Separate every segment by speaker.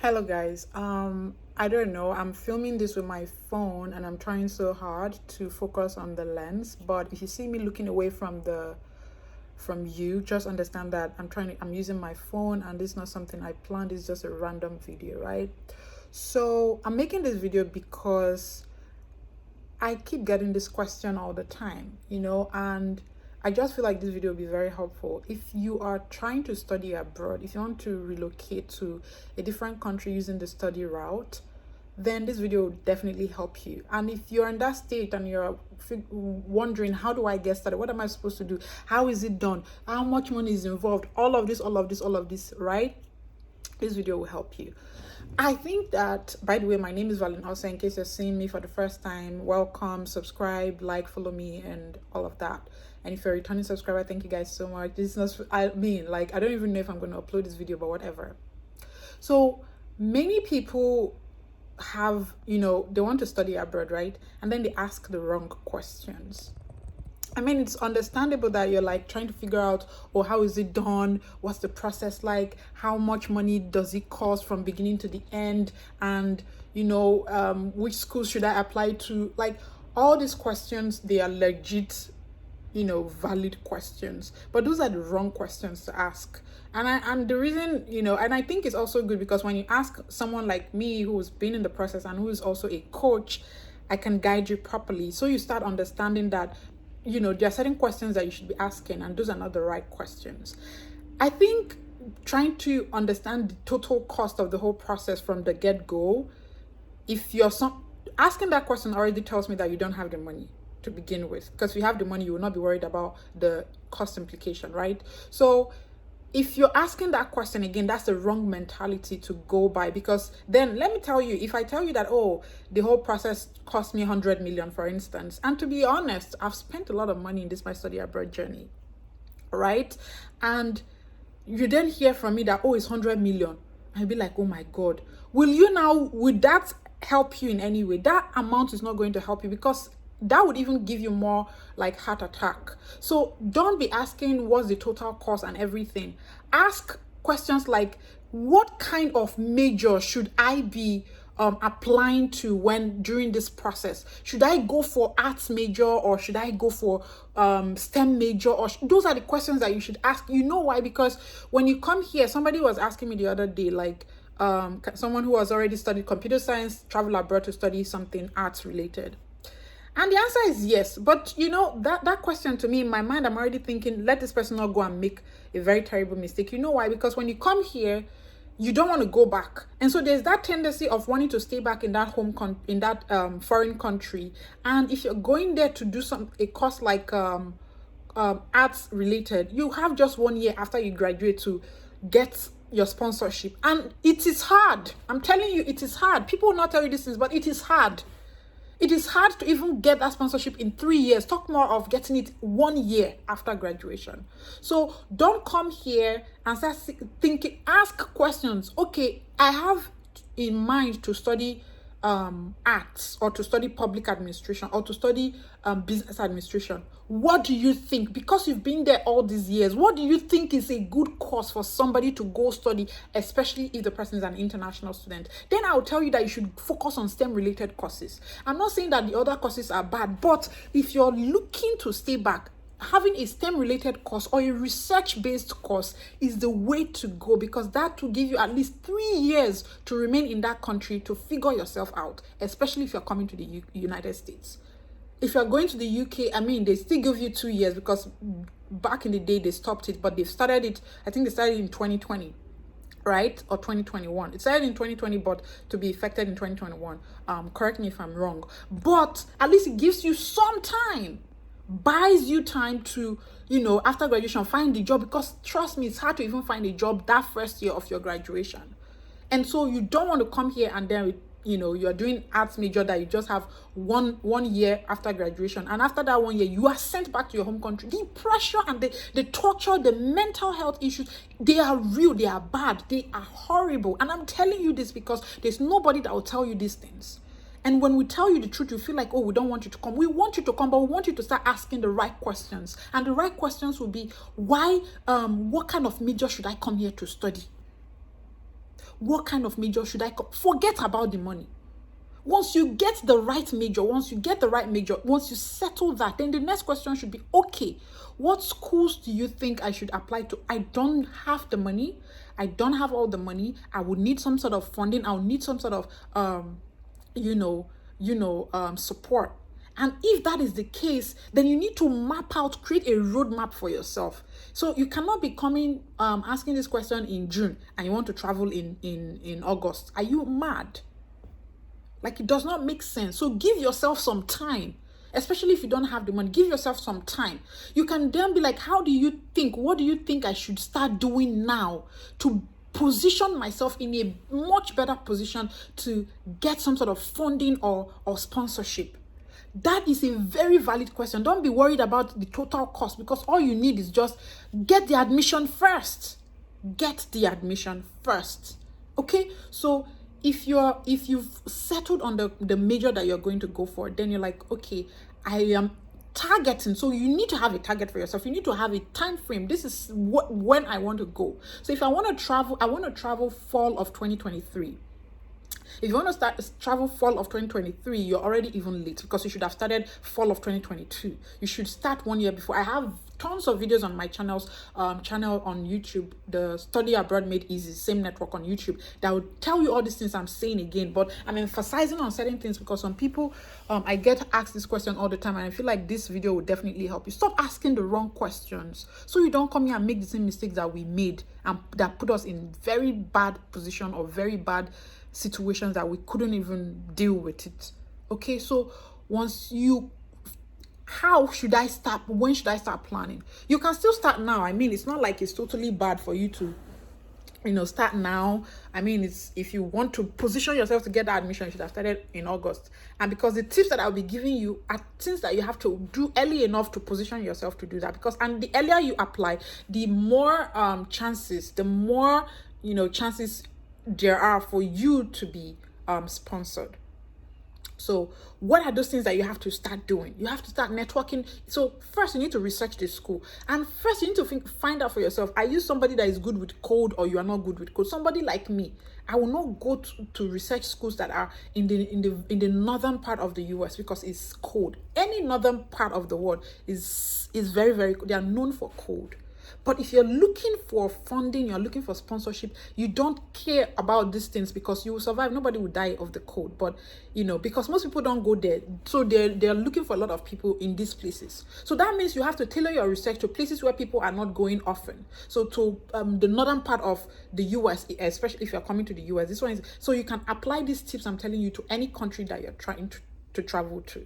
Speaker 1: Hello guys. I don't know. I'm filming this with my phone and I'm trying so hard to focus on the lens, but if you see me looking away from you, just understand that I'm using my phone and this is not something I planned. It's just a random video, right? So, I'm making this video because I keep getting this question all the time, and I just feel like this video will be very helpful. If you are trying to study abroad, if you want to relocate to a different country using the study route, then this video will definitely help you. And if you're in that state and you're wondering, how do I get started? What am I supposed to do? How is it done? How much money is involved? All of this, right? This video will help you. I think that, by the way, my name is Valin also. In case you're seeing me for the first time, welcome, subscribe, like, follow me, and all of that. And if you're a returning subscriber, thank you guys so much. This is not, I don't even know if I'm going to upload this video, but whatever. So many people have, they want to study abroad, right? And then they ask the wrong questions. I mean, it's understandable that you're like trying to figure out, oh, how is it done? What's the process like? How much money does it cost from beginning to the end? And, which schools should I apply to? Like, all these questions, they are legit, valid questions. But those are the wrong questions to ask. And the reason, and I think it's also good because when you ask someone like me who's been in the process and who is also a coach, I can guide you properly. So you start understanding that there are certain questions that you should be asking, and those are not the right questions. I think trying to understand the total cost of the whole process from the get-go, if you're asking that question already tells me that you don't have the money to begin with. Because if you have the money, you will not be worried about the cost implication, right? So if you're asking that question again, that's the wrong mentality to go by, because then let me tell you, if I tell you that, oh, the whole process cost me 100 million, for instance, and to be honest, I've spent a lot of money in this my study abroad journey, right? And you then hear from me that, oh, it's 100 million. I'll be like, oh my God, would that help you in any way? That amount is not going to help you, because that would even give you more like heart attack. So don't be asking what's the total cost and everything. Ask questions like, what kind of major should I be applying to during this process? Should I go for arts major, or should I go for STEM major? Or those are the questions that you should ask. You know why? Because when you come here, somebody was asking me the other day, like someone who has already studied computer science, travel abroad to study something arts related. And the answer is yes. But that question, to me, in my mind, I'm already thinking, let this person not go and make a very terrible mistake. You know why? Because when you come here, you don't want to go back. And so there's that tendency of wanting to stay back in that foreign country. And if you're going there to do a course like arts related, you have just 1 year after you graduate to get your sponsorship. And it is hard. I'm telling you, it is hard. People will not tell you these things, but it is hard. It is hard to even get that sponsorship in 3 years. Talk more of getting it 1 year after graduation. So don't come here and start thinking, ask questions. Okay, I have in mind to study arts, or to study public administration, or to study business administration. What do you think? Because you've been there all these years, what do you think is a good course for somebody to go study, especially if the person is an international student? Then I'll tell you that you should focus on STEM related courses. I'm not saying that the other courses are bad, but if you're looking to stay back, having a STEM related course or a research based course is the way to go, because that will give you at least 3 years to remain in that country to figure yourself out, especially if you're coming to the United States. If you're going to the UK, they still give you 2 years, because back in the day they stopped it, but they've started it. I think they started in 2020, right? Or 2021. It started in 2020, but to be effective in 2021. Correct me if I'm wrong. But at least it gives you some time, buys you time to, after graduation, find a job, because trust me, it's hard to even find a job that first year of your graduation. And so you don't want to come here and then you're doing arts major that you just have one year after graduation, and after that 1 year you are sent back to your home country. The pressure and the torture, the mental health issues, they are real, they are bad, they are horrible. And I'm telling you this because there's nobody that will tell you these things. And when we tell you the truth, you feel like, oh, we don't want you to come. We want you to come, but we want you to start asking the right questions. And the right questions will be, what kind of major should I come here to study? what kind of major should I forget about the money. Once you get the right major, once you settle that, then the next question should be, okay, what schools do you think I should apply to? I don't have the money. I don't have all the money. I would need some sort of funding. I would need some sort of, support. And if that is the case, then you need to map out, create a roadmap for yourself. So you cannot be coming, asking this question in June and you want to travel in August. Are you mad? Like, it does not make sense. So give yourself some time, especially if you don't have the money. Give yourself some time. You can then be like, what do you think I should start doing now to position myself in a much better position to get some sort of funding or sponsorship? That is a very valid question. Don't be worried about the total cost, because all you need is just get the admission first. Get the admission first. Okay? So if you've settled on the major that you're going to go for, then you're like, okay, I am targeting. So you need to have a target for yourself. You need to have a time frame. This is when I want to go. So if I want to travel fall of 2023. If you want to travel fall of 2023, you're already even late, because you should have started fall of 2022. You should start 1 year before. I have tons of videos on my channel on YouTube, the Study Abroad Made Easy, same network on YouTube, that will tell you all these things I'm saying again. But I'm emphasizing on certain things because some people, I get asked this question all the time, and I feel like this video will definitely help you. Stop asking the wrong questions, so you don't come here and make the same mistakes that we made and that put us in very bad position or very bad situations that we couldn't even deal with it. Okay, so how should I start? When should I start planning? You can still start now. I mean, it's not like it's totally bad for you to start now. I mean, it's, if you want to position yourself to get that admission, you should have started in August. And because the tips that I'll be giving you are things that you have to do early enough to position yourself to do that. And the earlier you apply, the more chances there are for you to be sponsored. So what are those things that you have to start doing? You have to start networking. So first you need to research the school, and first you need to find out for yourself, are you somebody that is good with code, or you are not good with code? Somebody like me, I will not go to research schools that are in the northern part of the US, because it's code. Any northern part of the world is very, very, they are known for code. But if you're looking for funding, you're looking for sponsorship, you don't care about these things, because you will survive. Nobody will die of the code. But, because most people don't go there. So they're looking for a lot of people in these places. So that means you have to tailor your research to places where people are not going often. So to the northern part of the US, especially if you're coming to the US, this one is, so you can apply these tips I'm telling you to any country that you're trying to travel to.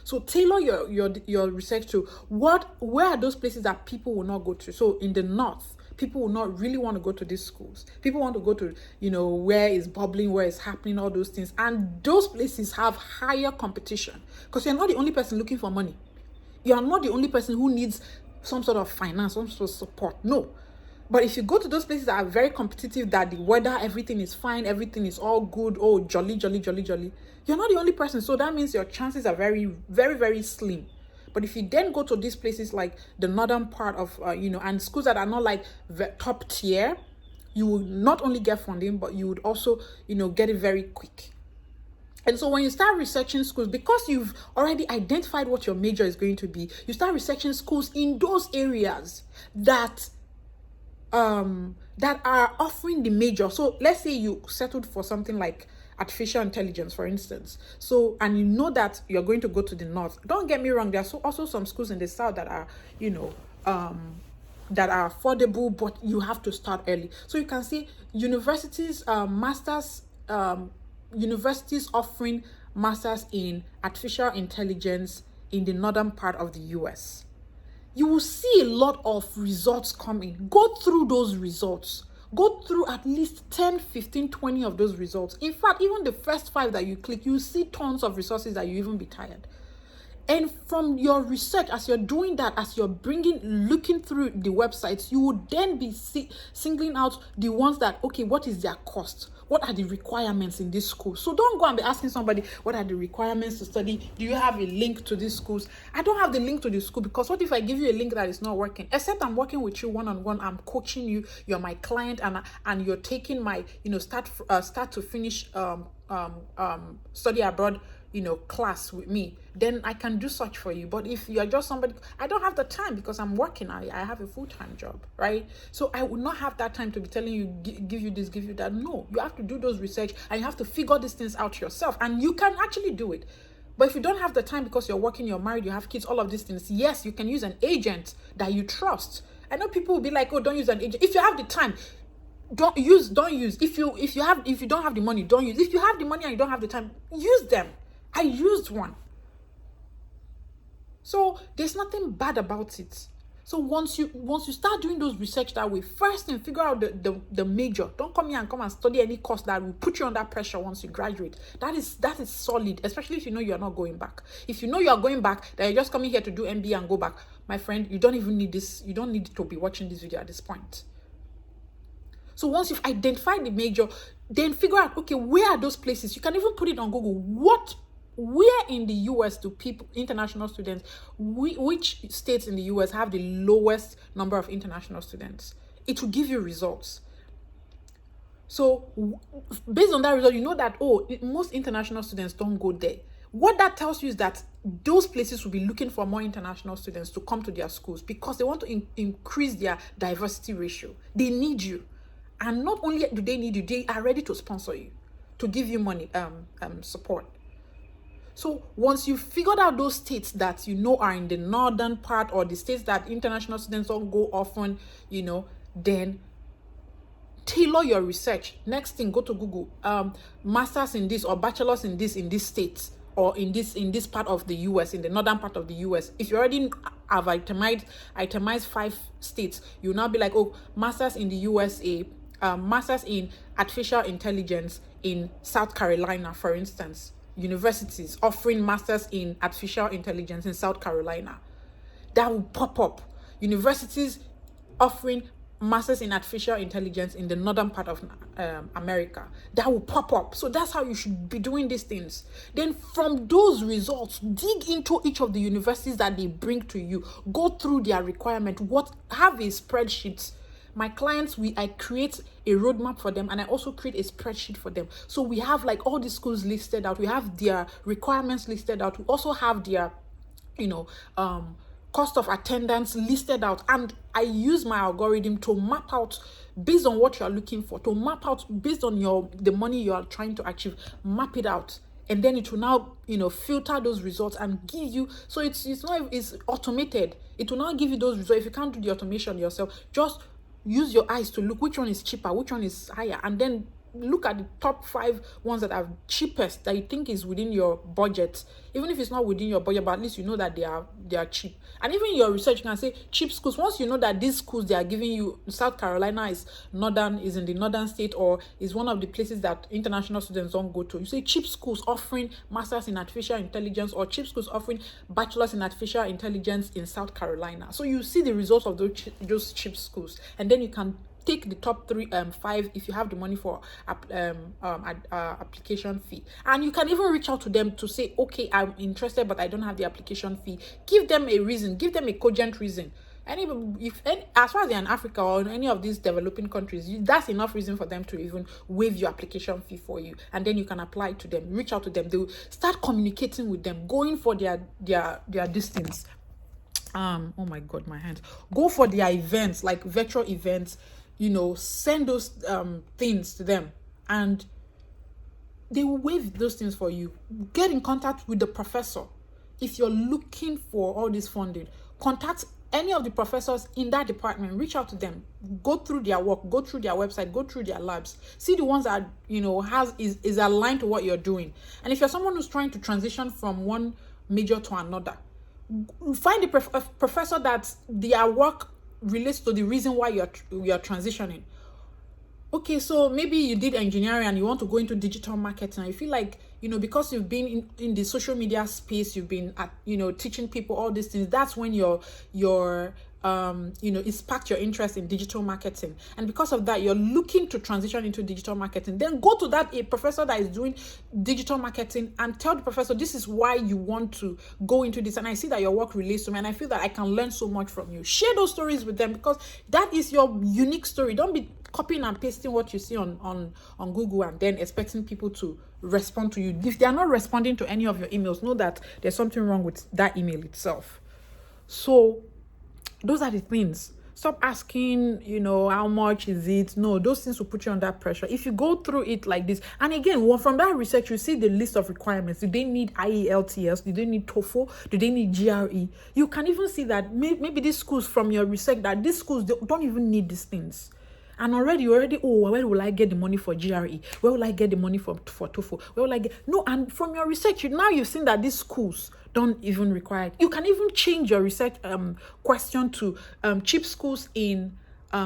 Speaker 1: So tailor your research to where are those places that people will not go to. So in the north, people will not really want to go to these schools. People want to go to, where is bubbling, where is happening, all those things. And those places have higher competition, because you're not the only person looking for money. You are not the only person who needs some sort of finance, some sort of support. No. But if you go to those places that are very competitive, that the weather, everything is fine, everything is all good, oh, jolly, jolly, jolly, jolly, you're not the only person. So that means your chances are very, very, very slim. But if you then go to these places like the northern part of, and schools that are not like the top tier, you will not only get funding, but you would also, get it very quick. And so when you start researching schools, because you've already identified what your major is going to be, you start researching schools in those areas that are offering the major. So let's say you settled for something like artificial intelligence, for instance. So, and you know that you're going to go to the north. Don't get me wrong, there are also some schools in the south that are, that are affordable, but you have to start early. So you can see universities, universities offering masters in artificial intelligence in the northern part of the US. You will see a lot of results coming. Go through those results. Go through at least 10, 15, 20 of those results. In fact, even the first 5 that you click, you see tons of resources that you even be tired. And from your research, as you're doing that, as you're looking through the websites, you would then be singling out the ones that, okay, what is their cost? what are the requirements in this school? So don't go and be asking somebody, what are the requirements to study? Do you have a link to these schools? I don't have the link to the school, because what if I give you a link that is not working? Except I'm working with you one-on-one, I'm coaching you, you're my client, and you're taking my, start to finish study abroad, class with me, then I can do such for you. But if you're just somebody, I don't have the time because I'm working. I have a full-time job, right? So I would not have that time to be telling you, give you this, give you that. No, you have to do those research, and you have to figure these things out yourself, and you can actually do it. But if you don't have the time because you're working, you're married, you have kids, all of these things, yes, you can use an agent that you trust. I know people will be like, oh, don't use an agent. If you have the time, don't use. If you don't have the money, don't use. If you have the money and you don't have the time, use them. I used one. So there's nothing bad about it. So once you start doing those research that way, first thing, figure out the major. Don't come here and study any course that will put you under pressure once you graduate. That is solid, especially if you know you're not going back. If you know you're going back, that you're just coming here to do MBA and go back, my friend, you don't even need this. You don't need to be watching this video at this point. So once you've identified the major, then figure out, okay, where are those places? You can even put it on Google. Where in the US do international students, which states in the US have the lowest number of international students? It will give you results. So based on that result, you know that, most international students don't go there. What that tells you is that those places will be looking for more international students to come to their schools, because they want to increase their diversity ratio. They need you. And not only do they need you, they are ready to sponsor you, to give you money, support. So once you've figured out those states that are in the northern part, or the states that international students don't go often, then tailor your research. Next thing, go to Google, masters in this or bachelors in this states, or in this part of the US, in the northern part of the US. If you already have itemized 5 states, you'll now be like, oh, masters in the USA, masters in artificial intelligence in South Carolina, for instance. Universities offering masters in artificial intelligence in South Carolina. That will pop up. Universities offering masters in artificial intelligence in the northern part of America. That will pop up. So that's how you should be doing these things. Then from those results, dig into each of the universities that they bring to you. Go through their requirement. Have a spreadsheet. My clients, I create a roadmap for them, and I also create a spreadsheet for them. So we have like all the schools listed out. We have their requirements listed out. We also have their, cost of attendance listed out. And I use my algorithm to map out based on what you are looking for, to map out based on the money you are trying to achieve, map it out. And then it will now, filter those results and give you. So it's automated. It will now give you those results. If you can't do the automation yourself, just use your eyes to look which one is cheaper, which one is higher, and then look at the top 5 ones that are cheapest, that you think is within your budget. Even if it's not within your budget, but at least you know that they are cheap. And even your research, you can say cheap schools. Once you know that these schools they are giving you, South Carolina is in the northern state, or is one of the places that international students don't go to, you say cheap schools offering masters in artificial intelligence, or cheap schools offering bachelors in artificial intelligence in South Carolina. So you see the results of those cheap schools, and then you can take the top 5 if you have the money for application fee. And you can even reach out to them to say, okay, I'm interested, but I don't have the application fee. Give them a reason, give them a cogent reason. As far as they're in Africa or in any of these developing countries, that's enough reason for them to even waive your application fee for you, and then you can apply to them, reach out to them. They'll start communicating with them, going for their distance. Oh my God, my hands. Go for their events, like virtual events. Send those things to them, and they will waive those things for you. Get in contact with the professor. If you're looking for all this funding, contact any of the professors in that department. Reach out to them. Go through their work. Go through their website. Go through their labs. See the ones that is aligned to what you're doing. And if you're someone who's trying to transition from one major to another, find a professor that their work relates to the reason why you're transitioning. Okay, so maybe you did engineering and you want to go into digital marketing, and you feel like, because you've been in the social media space, you've been teaching people all these things. That's when your it sparked your interest in digital marketing, and because of that you're looking to transition into digital marketing, then go to a professor that is doing digital marketing and tell the professor this is why you want to go into this, and I see that your work relates to me and I feel that I can learn so much from you. Share those stories with them, because that is your unique story. Don't be copying and pasting what you see on Google and then expecting people to respond to you. If they are not responding to any of your emails, know that there's something wrong with that email itself. So those are the things. Stop asking, how much is it? No, those things will put you under pressure. If you go through it like this, and again, from that research, you see the list of requirements. Do they need IELTS? Do they need TOEFL? Do they need GRE? You can even see that maybe these schools, from your research, that these schools don't even need these things. And already, where will I get the money for GRE? Where will I get the money for TOEFL? Where will I get? No, and from your research, now you've seen that these schools don't even require it. You can even change your research question to cheap schools in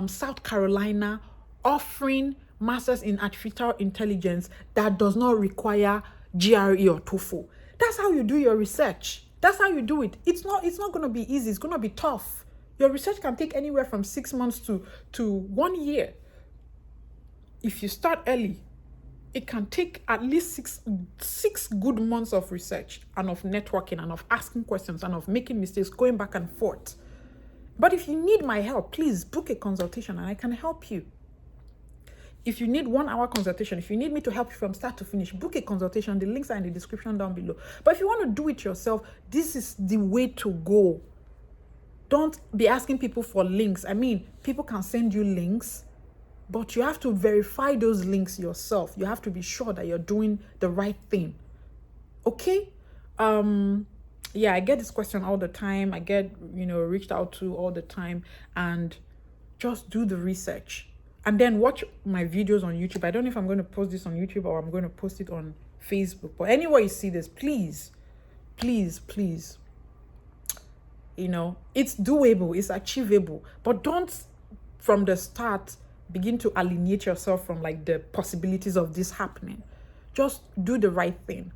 Speaker 1: South Carolina offering masters in artificial intelligence that does not require GRE or TOEFL. That's how you do your research. That's how you do it. It's not going to be easy. It's going to be tough. Your research can take anywhere from 6 months to 1 year. If you start early, it can take at least six good months of research and of networking and of asking questions and of making mistakes, going back and forth. But if you need my help, please book a consultation and I can help you. If you need 1 hour consultation, if you need me to help you from start to finish, book a consultation. The links are in the description down below. But if you want to do it yourself, this is the way to go. Don't be asking people for links. I mean, people can send you links, but you have to verify those links yourself. You have to be sure that you're doing the right thing. Okay? Yeah, I get this question all the time. I get, reached out to all the time, and just do the research. And then watch my videos on YouTube. I don't know if I'm going to post this on YouTube or I'm going to post it on Facebook. But anywhere you see this, please, it's doable, it's achievable. But don't, from the start, begin to alienate yourself from the possibilities of this happening. Just do the right thing.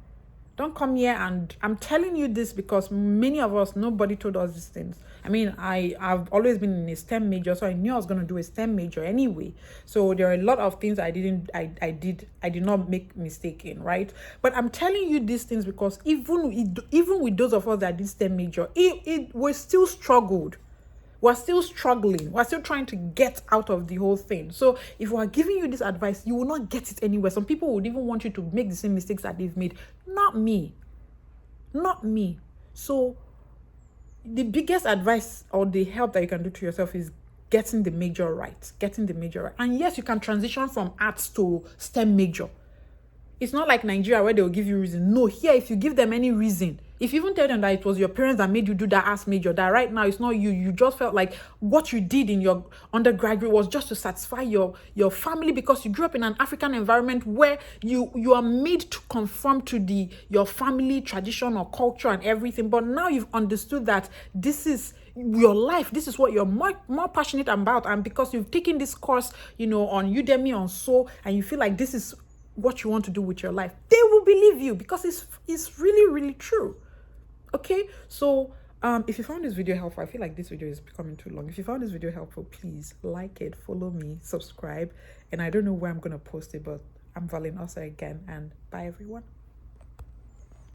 Speaker 1: Don't come here, and I'm telling you this because many of us, nobody told us these things. I mean, I've always been in a STEM major, so I knew I was going to do a STEM major anyway. So there are a lot of things I did not make mistake in, right? But I'm telling you these things because even with those of us that did STEM major, we still struggled. We're still struggling. We're still trying to get out of the whole thing. So if we're giving you this advice, you will not get it anywhere. Some people would even want you to make the same mistakes that they've made. Not me. So the biggest advice or the help that you can do to yourself is getting the major right. And yes, you can transition from arts to STEM major. It's not like Nigeria where they'll give you reason. No, here, if you give them any reason, if you even tell them that it was your parents that made you do that as major, that right now it's not you just felt like what you did in your undergraduate was just to satisfy your family because you grew up in an African environment where you are made to conform to your family tradition or culture and everything. But now you've understood that this is your life, this is what you're more passionate about, and because you've taken this course, on Udemy, on and you feel like this is what you want to do with your life, they will believe you because it's really, really true. Okay, so if you found this video helpful, I feel like this video is becoming too long. If you found this video helpful, please like it, follow me, subscribe, and I don't know where I'm going to post it, but I'm Valin also again, and bye everyone.